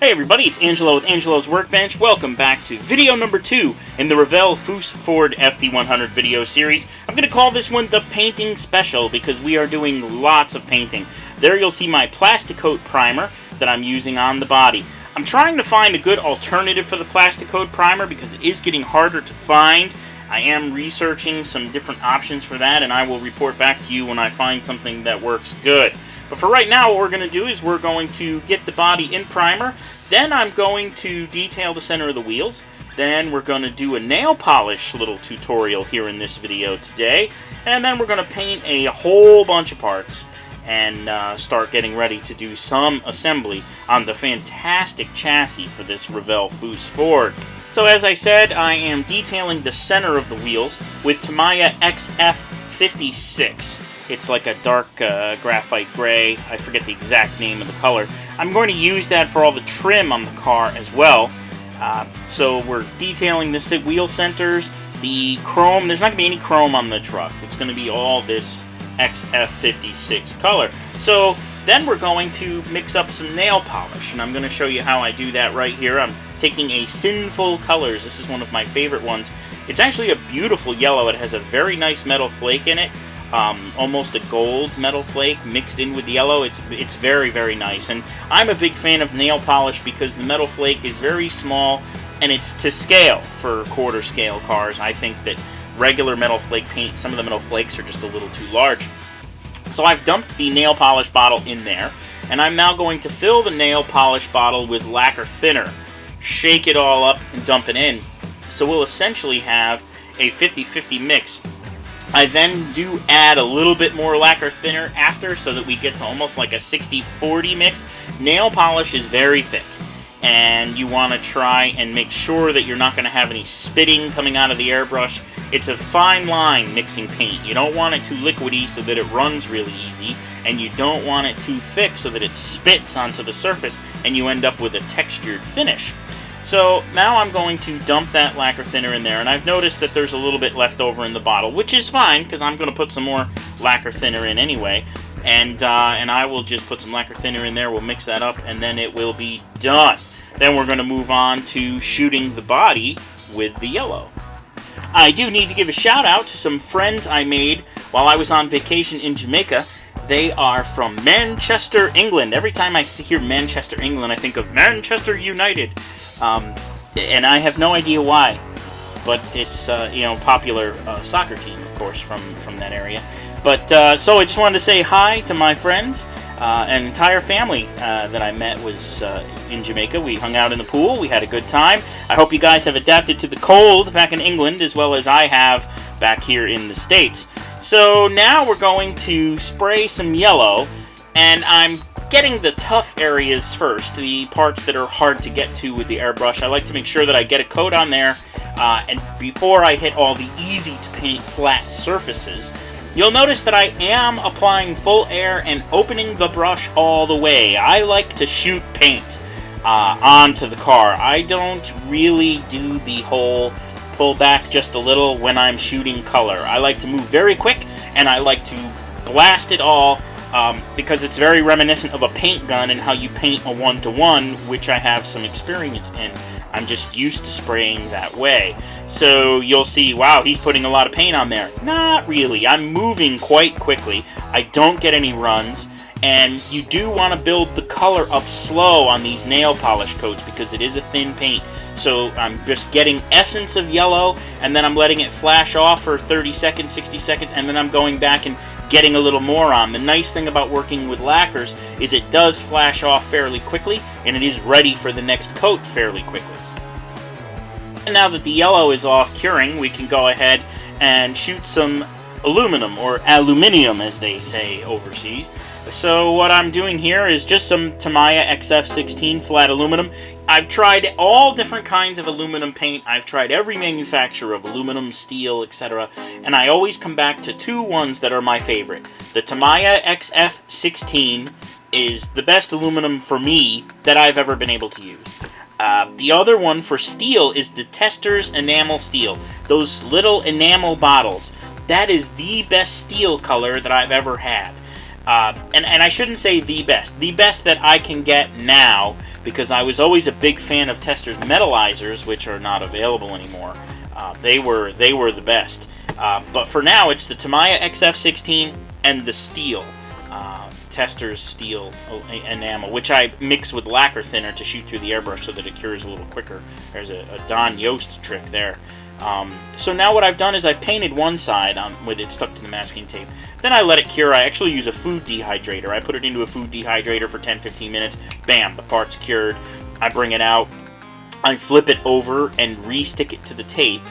Hey everybody, it's Angelo with Angelo's Workbench. Welcome back to video number 2 in the Revell Foose Ford FD100 video series. I'm going to call this one the Painting Special because we are doing lots of painting. There you'll see my plastic coat primer that I'm using on the body. I'm trying to find a good alternative for the plastic coat primer because it is getting harder to find. I am researching some different options for that, and I will report back to you when I find something that works good. But for right now, what we're going to do is we're going to get the body in primer, then I'm going to detail the center of the wheels, then we're going to do a nail polish little tutorial here in this video today, and then we're going to paint a whole bunch of parts and start getting ready to do some assembly on the fantastic chassis for this Revell Foose Ford. So as I said, I am detailing the center of the wheels with Tamiya XF56. It's like a dark graphite gray. I forget the exact name of the color. I'm going to use that for all the trim on the car as well. So we're detailing the wheel centers, the chrome. There's not going to be any chrome on the truck. It's going to be all this XF56 color. So then we're going to mix up some nail polish, and I'm going to show you how I do that right here. I'm taking a Sinful Colors. This is one of my favorite ones. It's actually a beautiful yellow. It has a very nice metal flake in it. Almost a gold metal flake mixed in with yellow. It's very, very nice. And I'm a big fan of nail polish because the metal flake is very small and it's to scale for quarter scale cars. I think that regular metal flake paint, some of the metal flakes are just a little too large. So I've dumped the nail polish bottle in there, and I'm now going to fill the nail polish bottle with lacquer thinner, shake it all up and dump it in. So we'll essentially have a 50-50 mix. I then do add a little bit more lacquer thinner after so that we get to almost like a 60-40 mix. Nail polish is very thick, and you want to try and make sure that you're not going to have any spitting coming out of the airbrush. It's a fine line mixing paint. You don't want it too liquidy so that it runs really easy, and you don't want it too thick so that it spits onto the surface and you end up with a textured finish. So now I'm going to dump that lacquer thinner in there, and I've noticed that there's a little bit left over in the bottle, which is fine because I'm going to put some more lacquer thinner in anyway, and I will just put some lacquer thinner in there, we'll mix that up, and then it will be done. Then we're going to move on to shooting the body with the yellow. I do need to give a shout out to some friends I made while I was on vacation in Jamaica. They are from Manchester, England. Every time I hear Manchester, England, I think of Manchester United. And I have no idea why, but it's popular soccer team, of course, from that area. But so I just wanted to say hi to my friends. An entire family that I met was in Jamaica. We hung out in the pool. We had a good time. I hope you guys have adapted to the cold back in England as well as I have back here in the States. So now we're going to spray some yellow, and I'm getting the tough areas first, the parts that are hard to get to with the airbrush. I like to make sure that I get a coat on there and before I hit all the easy to paint flat surfaces. You'll notice that I am applying full air and opening the brush all the way. I like to shoot paint onto the car. I don't really do the whole pull back just a little when I'm shooting color. I like to move very quick, and I like to blast it all because it's very reminiscent of a paint gun and how you paint a one-to-one, which I have some experience in. I'm just used to spraying that way. So you'll see, wow, he's putting a lot of paint on there. Not really. I'm moving quite quickly. I don't get any runs. And you do want to build the color up slow on these nail polish coats because it is a thin paint. So I'm just getting essence of yellow, and then I'm letting it flash off for 30 seconds, 60 seconds, and then I'm going back and getting a little more on. The nice thing about working with lacquers is it does flash off fairly quickly, and it is ready for the next coat fairly quickly. And now that the yellow is off curing, we can go ahead and shoot some aluminum, or aluminium as they say overseas. So what I'm doing here is just some Tamiya XF16 flat aluminum. I've tried all different kinds of aluminum paint. I've tried every manufacturer of aluminum, steel, etc. And I always come back to two ones that are my favorite. The Tamiya XF16 is the best aluminum for me that I've ever been able to use. The other one for steel is the Testors Enamel Steel. Those little enamel bottles. That is the best steel color that I've ever had. And I shouldn't say the best. The best that I can get now because I was always a big fan of Testors metallizers, which are not available anymore. They were the best. But for now, it's the Tamiya XF16 and the steel. Testors steel enamel, which I mix with lacquer thinner to shoot through the airbrush so that it cures a little quicker. There's a Don Yost trick there. So now what I've done is I've painted one side with it stuck to the masking tape. Then I let it cure. I actually use a food dehydrator. I put it into a food dehydrator for 10-15 minutes. Bam, the part's cured. I bring it out. I flip it over and re-stick it to the tape,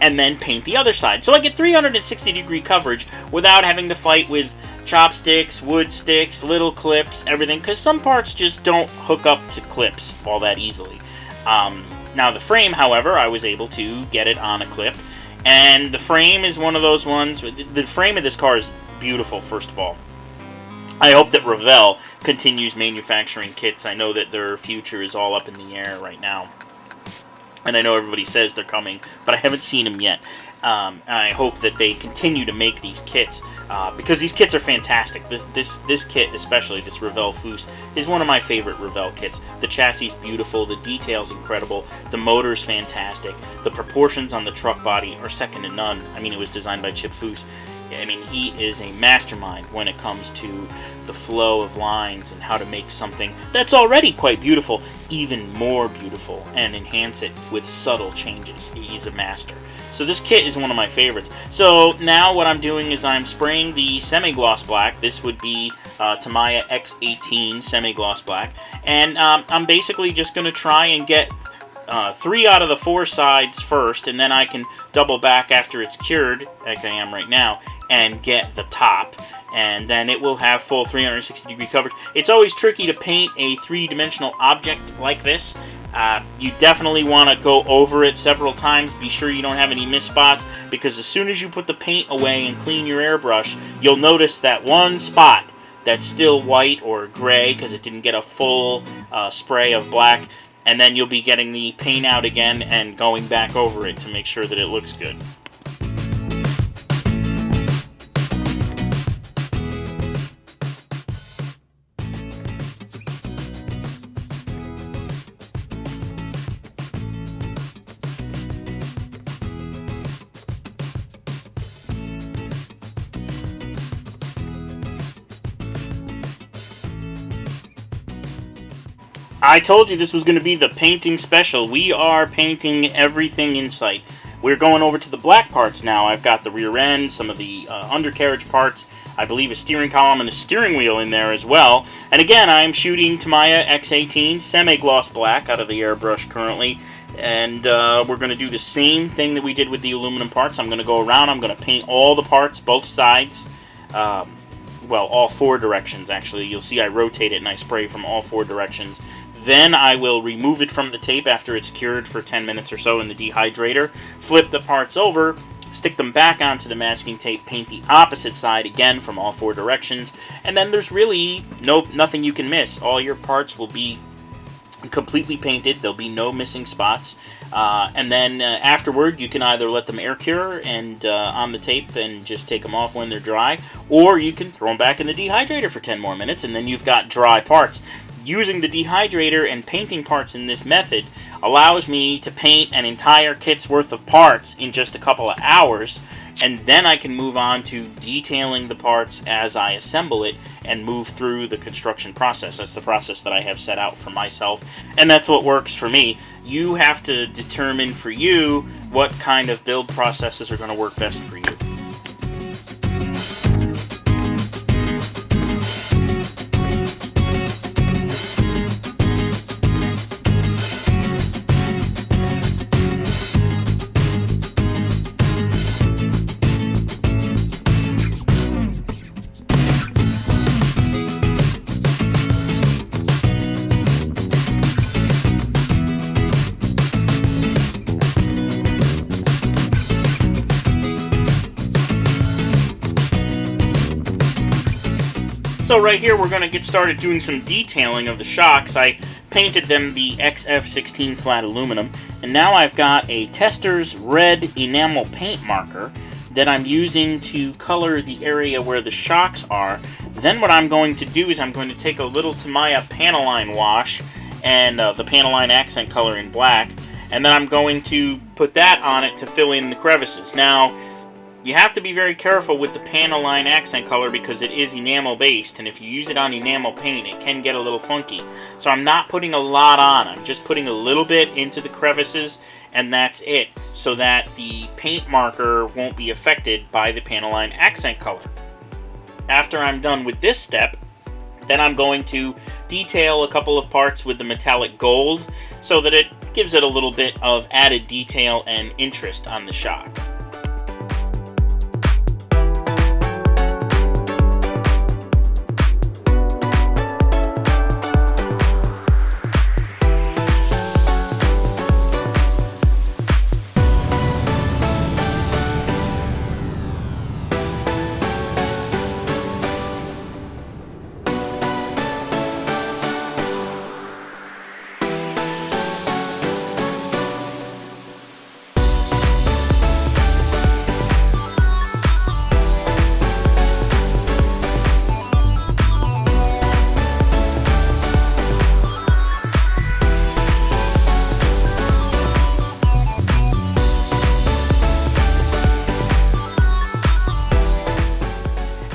and then paint the other side. So I get 360-degree coverage without having to fight with chopsticks, wood sticks, little clips, everything, because some parts just don't hook up to clips all that easily. Now the frame, however, I was able to get it on a clip, and the frame is one of those ones. The frame of this car is beautiful, first of all. I hope that Revell continues manufacturing kits. I know that their future is all up in the air right now, and I know everybody says they're coming, but I haven't seen them yet. I hope that they continue to make these kits, because these kits are fantastic. This kit, especially this Revell Foose, is one of my favorite Revell kits. The chassis is beautiful, the detail's incredible, the motor's fantastic, the proportions on the truck body are second to none. I mean, it was designed by Chip Foose. I mean, he is a mastermind when it comes to the flow of lines and how to make something that's already quite beautiful even more beautiful and enhance it with subtle changes. He's a master. So this kit is one of my favorites. So now what I'm doing is I'm spraying the semi-gloss black. This would be Tamiya X18 semi-gloss black. And I'm basically just going to try and get 3 out of the 4 sides first, and then I can double back after it's cured, like I am right now, and get the top. And then it will have full 360-degree coverage. It's always tricky to paint a 3-dimensional object like this. You definitely want to go over it several times. Be sure you don't have any miss spots, because as soon as you put the paint away and clean your airbrush, you'll notice that one spot that's still white or gray because it didn't get a full spray of black, and then you'll be getting the paint out again and going back over it to make sure that it looks good. I told you this was going to be the painting special. We are painting everything in sight. We're going over to the black parts now. I've got the rear end, some of the undercarriage parts, I believe a steering column and a steering wheel in there as well. And again, I'm shooting Tamiya X18 semi-gloss black out of the airbrush currently. And we're going to do the same thing that we did with the aluminum parts. I'm going to go around, I'm going to paint all the parts, both sides. Well, all 4 directions, actually. You'll see I rotate it and I spray from all 4 directions. Then I will remove it from the tape after it's cured for 10 minutes or so in the dehydrator, flip the parts over, stick them back onto the masking tape, paint the opposite side again from all 4 directions, and then there's really nothing you can miss. All your parts will be completely painted. There'll be no missing spots. And then afterward, you can either let them air cure and on the tape and just take them off when they're dry, or you can throw them back in the dehydrator for 10 more minutes, and then you've got dry parts. Using the dehydrator and painting parts in this method allows me to paint an entire kit's worth of parts in just a couple of hours, and then I can move on to detailing the parts as I assemble it and move through the construction process. That's the process that I have set out for myself, and that's what works for me. You have to determine for you what kind of build processes are going to work best for you. So right here we're going to get started doing some detailing of the shocks. I painted them the XF16 flat aluminum, and now I've got a Testors red enamel paint marker that I'm using to color the area where the shocks are. Then what I'm going to do is I'm going to take a little Tamiya Panaline wash and the Panaline accent color in black, and then I'm going to put that on it to fill in the crevices. Now, you have to be very careful with the Panaline accent color because it is enamel based, and if you use it on enamel paint, it can get a little funky. So I'm not putting a lot on, I'm just putting a little bit into the crevices, and that's it, so that the paint marker won't be affected by the Panaline accent color. After I'm done with this step, then I'm going to detail a couple of parts with the metallic gold so that it gives it a little bit of added detail and interest on the shock.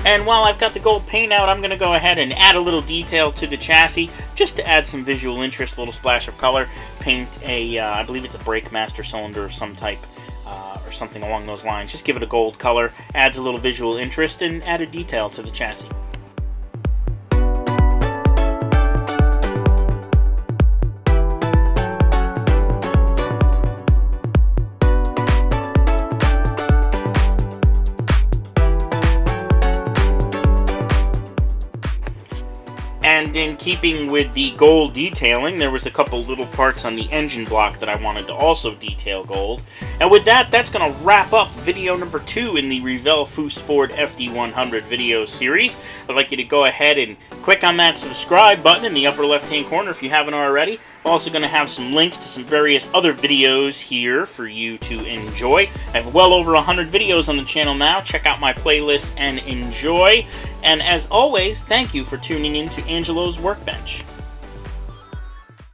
And while I've got the gold paint out, I'm going to go ahead and add a little detail to the chassis, just to add some visual interest, a little splash of color. Paint a, I believe it's a brake master cylinder of some type, or something along those lines. Just give it a gold color, adds a little visual interest, and add a detail to the chassis. And in keeping with the gold detailing, there was a couple little parts on the engine block that I wanted to also detail gold. And with that, that's going to wrap up video number 2 in the Revell Foose Ford FD100 video series. I'd like you to go ahead and click on that subscribe button in the upper left-hand corner if you haven't already. I'm also going to have some links to some various other videos here for you to enjoy. I have well over 100 videos on the channel now. Check out my playlists and enjoy. And as always, thank you for tuning in to Angelo's Workbench.